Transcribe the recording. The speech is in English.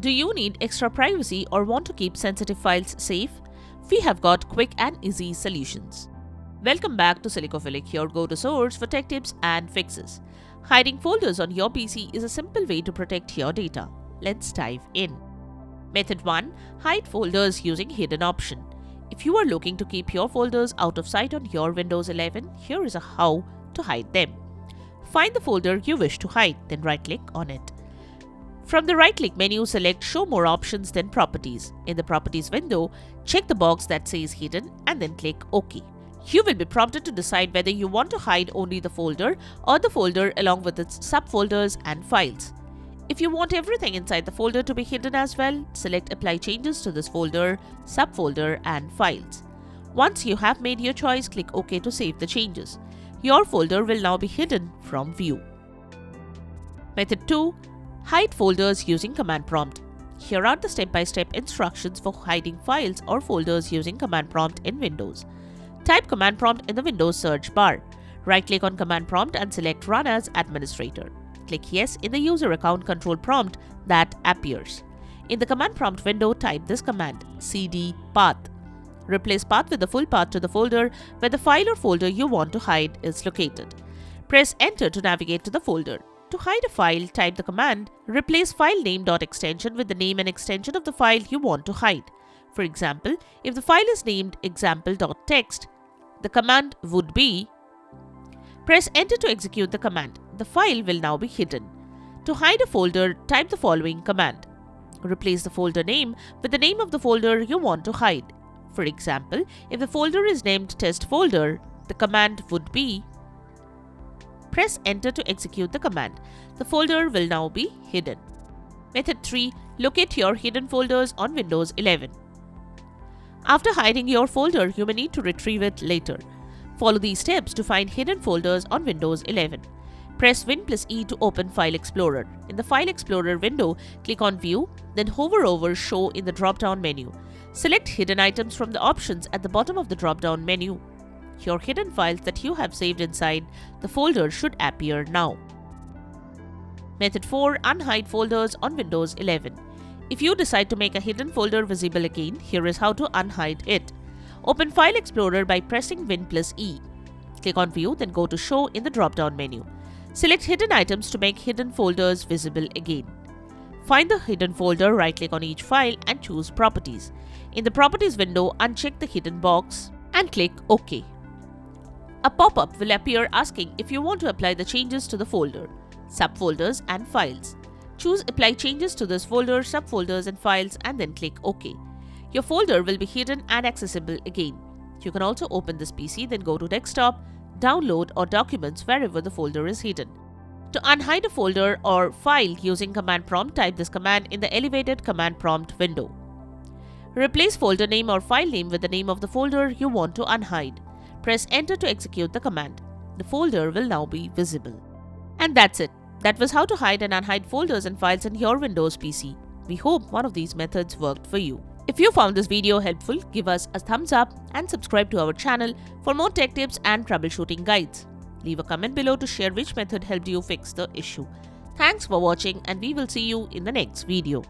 Do you need extra privacy or want to keep sensitive files safe? We have got quick and easy solutions. Welcome back to Silicophilic, your go-to source for tech tips and fixes. Hiding folders on your PC is a simple way to protect your data. Let's dive in. Method 1. Hide folders using hidden option. If you are looking to keep your folders out of sight on your Windows 11, here is a how to hide them. Find the folder you wish to hide, then right-click on it. From the right-click menu, select Show More Options, then Properties. In the Properties window, check the box that says Hidden and then click OK. You will be prompted to decide whether you want to hide only the folder or the folder along with its subfolders and files. If you want everything inside the folder to be hidden as well, select Apply Changes to this folder, subfolder and files. Once you have made your choice, click OK to save the changes. Your folder will now be hidden from view. Method 2. Hide folders using command prompt. Here are the step-by-step instructions for hiding files or folders using command prompt in Windows. Type command prompt in the Windows search bar. Right-click on command prompt and select Run as Administrator. Click Yes in the user account control prompt that appears. In the command prompt window, type this command, cd path. Replace path with the full path to the folder where the file or folder you want to hide is located. Press Enter to navigate to the folder. To hide a file, type the command, replace FileName.extension with the name and extension of the file you want to hide. For example, if the file is named example.txt, the command would be, press Enter to execute the command. The file will now be hidden. To hide a folder, type the following command. Replace the folder name with the name of the folder you want to hide. For example, if the folder is named test folder, the command would be, press Enter to execute the command. The folder will now be hidden. Method 3. Locate your hidden folders on Windows 11. After hiding your folder, you may need to retrieve it later. Follow these steps to find hidden folders on Windows 11. Press Win+E to open File Explorer. In the File Explorer window, click on View, then hover over Show in the drop-down menu. Select Hidden Items from the options at the bottom of the drop-down menu. Your hidden files that you have saved inside the folder should appear now. Method 4. Unhide folders on Windows 11. If you decide to make a hidden folder visible again, here is how to unhide it. Open File Explorer by pressing Win+E. Click on View, then go to Show in the drop-down menu. Select Hidden Items to make hidden folders visible again. Find the hidden folder, right-click on each file and choose Properties. In the Properties window, uncheck the hidden box and click OK. A pop-up will appear asking if you want to apply the changes to the folder, subfolders and files. Choose Apply Changes to this folder, subfolders and files and then click OK. Your folder will be hidden and accessible again. You can also open this PC, then go to Desktop, Download or Documents wherever the folder is hidden. To unhide a folder or file using command prompt, type this command in the elevated command prompt window. Replace folder name or file name with the name of the folder you want to unhide. Press Enter to execute the command. The folder will now be visible. And that's it. That was how to hide and unhide folders and files in your Windows PC. We hope one of these methods worked for you. If you found this video helpful, give us a thumbs up and subscribe to our channel for more tech tips and troubleshooting guides. Leave a comment below to share which method helped you fix the issue. Thanks for watching and we will see you in the next video.